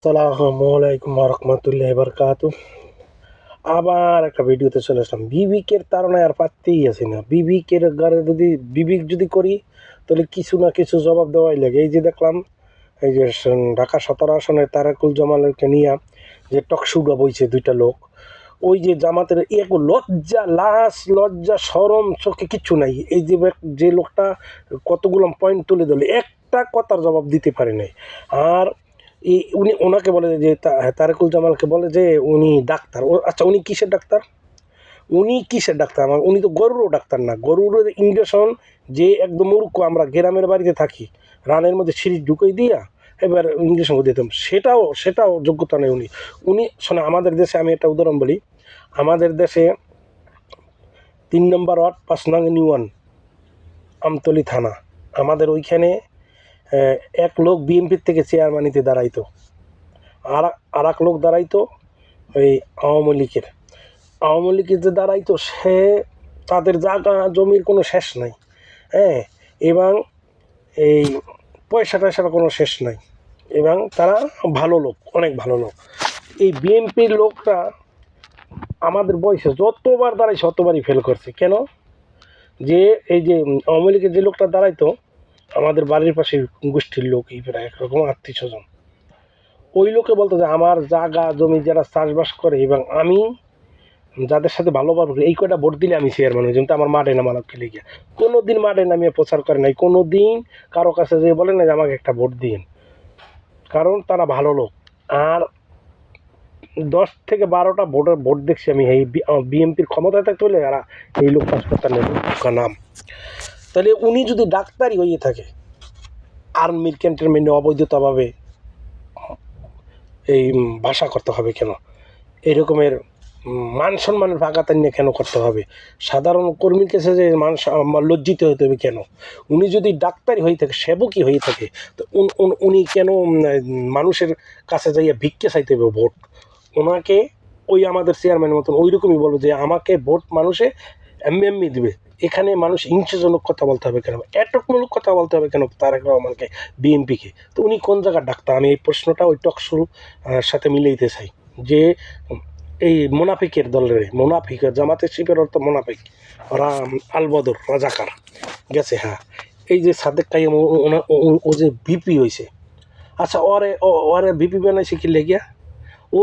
আসসালামু আলাইকুম রহমতুল্লাহ বারকাতু। আবার একটা ভিডিওতে চলে আসলাম। বিবিকের তাড়নায় আর পারতেই আছি না। বিবিকের ঘরে যদি বিবিক যদি করি তাহলে কিছু না কিছু জবাব দেওয়াই লাগে। এই যে দেখলাম, এই যে ঢাকা 17 আসনের তারেকুল জামালকে নিয়ে যে টকশুগা বইছে দুইটা লোক, ওই যে জামাতের এক লজ্জা, লাশ, লজ্জা, শরম চোখে কিচ্ছু নাই। এই যে যে লোকটা কতগুলো পয়েন্ট তুলে দিল, একটা কথার জবাব দিতে পারে নাই। আর উনি ওনাকে বলে যে তারেকুল জামালকে বলে যে উনি ডাক্তার। আচ্ছা, উনি কিসের ডাক্তার? আমার উনি তো গরুরও ডাক্তার না। গরুর ইঞ্জেকশন যে একদম মূর্খ, আমরা গ্রামের বাড়িতে থাকি, রানের মধ্যে সিরিজ ঢুকিয়ে দিয়া এবার ইঞ্জেকশন দিতাম, সেটাও যোগ্যতা নেই উনি। শোনে, আমাদের দেশে আমি একটা উদাহরণ বলি। আমাদের দেশে 3 নম্বর ওয়ার্ড 5 নং ইউনিয়ন আমতলী থানা, আমাদের ওইখানে এক লোক বিএনপির থেকে চেয়ারম্যানিতে দাঁড়াইতো, আর এক লোক দাঁড়াইতো ওই আওয়ামী লীগের যে দাঁড়াইতো, সে তাদের জায়গা জমির কোনো শেষ নাই, হ্যাঁ, এবং এই পয়সা টয়সার কোনো শেষ নাই, এবং তারা ভালো লোক, অনেক ভালো লোক। এই বিএনপির লোকরা আমাদের বয়সে যতবার দাঁড়াইছে ততবারই ফেল করছে। কেন? যে এই যে আওয়ামী লীগের যে লোকটা দাঁড়াইতো, আমাদের বাড়ির পাশে গোষ্ঠীর লোক, এই প্রায় একরকম আত্মীয় স্বজন, ওই লোকে বলতো যে আমার জায়গা জমি যারা চাষবাস করে এবং আমি যাদের সাথে ভালো পারবো, এই কয়টা ভোট দিলে আমি চেয়ারম্যান হয়ে, যেমন আমার মাঠে নামানো খেলে গিয়ে কোনো দিন মাঠে নামিয়ে প্রচার করে নাই, কোনো দিন কারো কাছে যে বলে না যে আমাকে একটা ভোট দিন, কারণ তারা ভালো লোক। আর 10 থেকে 12টা ভোট দেখছি আমি এই বিএনপির ক্ষমতায় থাকতে হলে এরা এই লোক হাসপাতাল নাম। তাহলে উনি যদি ডাক্তারই হয়ে থাকে, আর্মির ক্যান্টনমেন্টে অবৈধতাভাবে এই ভাষা করতে হবে কেন? এরকমের মান সম্মানের ভাগাতান নিয়ে কেন করতে হবে? সাধারণ কর্মীর কাছে যে লজ্জিত হতে হবে কেন? উনি যদি ডাক্তারই হয়ে থাকে, সেবকই হয়ে থাকে, তো উনি কেন মানুষের কাছে যাইয়া ভিক্ষে চাইতে হবে ভোট? ওনাকে ওই আমাদের চেয়ারম্যানের মতন ওই রকমই বলবো যে আমাকে ভোট মানুষে এমনি দিবে। এখানে মানুষ হিংসাজনক কথা বলতে হবে কেন? এটকমূলক কথা বলতে হবে কেন তারেক রহমানকে, বিএনপিকে? তো উনি কোন জায়গার ডাক্তার? আমি এই প্রশ্নটা ওই টকশোর সাথে মিলাইতে চাই যে এই মোনাফিকের দলের মোনাফিক, জামাতে শিবের অর্থ মোনাফিক, ওরা আলবদর রাজাকার গেছে। হ্যাঁ, এই যে সাদেক কাইম, ও যে বিপি হয়েছে, আচ্ছা ওরে বিপি বানাইছে কি লেগিয়া? ও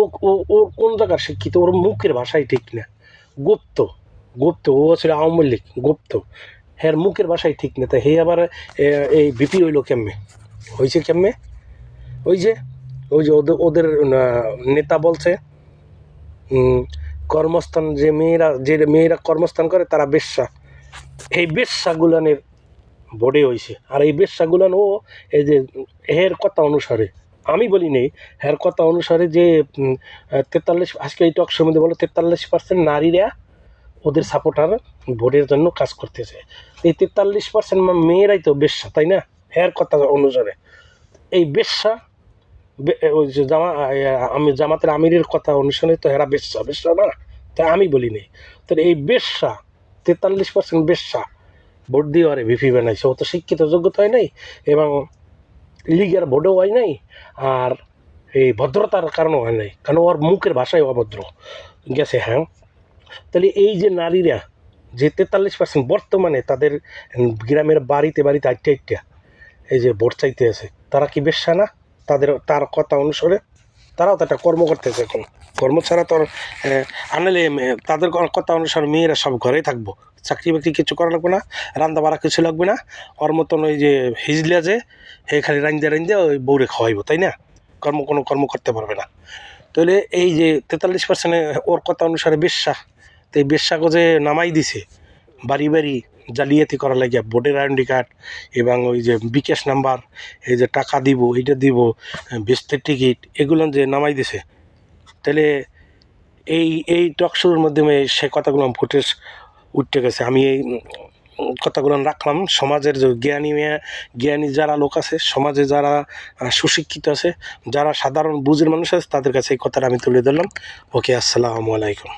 ও কোন জায়গার শিক্ষিত? ওর মুখের ভাষাই ঠিক না, গুপ্ত। ও ছিল আওয়ামী লীগ, গুপ্ত। হ্যাঁ, মুখের ভাষাই ঠিক না, তাই হে আবার এই বিপি হইলো কেমনে? হয়েছে কেমনে? ওই যে ওদের নেতা বলছে কর্মস্থান, যে মেয়েরা কর্মস্থান করে তারা বেশ্যা। এই বেশ্যাগুলানের বোর্ডে হয়েছে। আর এই বেশ্যাগুলান ও এই যে হের কথা অনুসারে, আমি বলি নেই, হের কথা অনুসারে যে 43, আজকে এই টক মধ্যে বলো 43% নারীরা ওদের সাপোর্টার ভোটের জন্য কাজ করতেছে। এই 43% মেয়েরাই তো বেশ্যা, তাই না? হের কথা অনুসারে এই বেশ্যা, ওই যে আমি জামাতের আমিরের কথা অনুসারে তো এরা বেশ্যা না, তাই আমি বলি নেই। তো এই বেশ্যা 43% বেশ্যা ভোট দিয়ে আরে ভিপি বানাইছে। ও তো শিক্ষিত যোগ্যতা হয় নাই, এবং লিগের ভোটও হয় নাই, আর এই ভদ্রতার কারণও হয় নাই, কারণ ওর মুখের ভাষায় অভদ্র গেছে। হ্যাঁ, তাহলে এই যে নারীরা যে 43% বর্তমানে তাদের গ্রামের বাড়িতে আইটা এই যে ভোট চাইতে আছে, তারা কি বেশ্যা না? তার কথা অনুসারে তারাও তো একটা কর্ম করতেছে। এখন কর্ম ছাড়া তো আনলে তাদের কথা অনুসারে মেয়েরা সব ঘরেই থাকবো, চাকরি বাকরি কিছু করা লাগবে না, রান্না বাড়া কিছু লাগবে না। ওর মতন ওই যে হিজলিয়া যে হে খালি রান্দে ওই বউরে খাওয়াইবো, তাই না? কোনো কর্ম করতে পারবে না। তাহলে এই যে 43% ওর কথা অনুসারে বেশ্যা, তো এই বেশ্যাকে যে নামাই দিছে বাড়ি জালিয়াতি করা লাগিয়া, ভোটের আইডেন্টি কার্ড এবং ওই যে বিকাশ নাম্বার, এই যে টাকা দিব, এইটা দিব, বেস্টের টিকিট, এগুলো যে নামাই দিছে, তাহলে এই টকশোর মাধ্যমে সে কথাগুলো ফুটেজ উঠতে গেছে। আমি এই কথাগুলো রাখলাম সমাজের যে জ্ঞানী যারা লোক আছে, সমাজে যারা সুশিক্ষিত আছে, যারা সাধারণ বুঝের মানুষ আছে, তাদের কাছে এই কথাটা আমি তুলে ধরলাম। ওকে, আসসালামু আলাইকুম।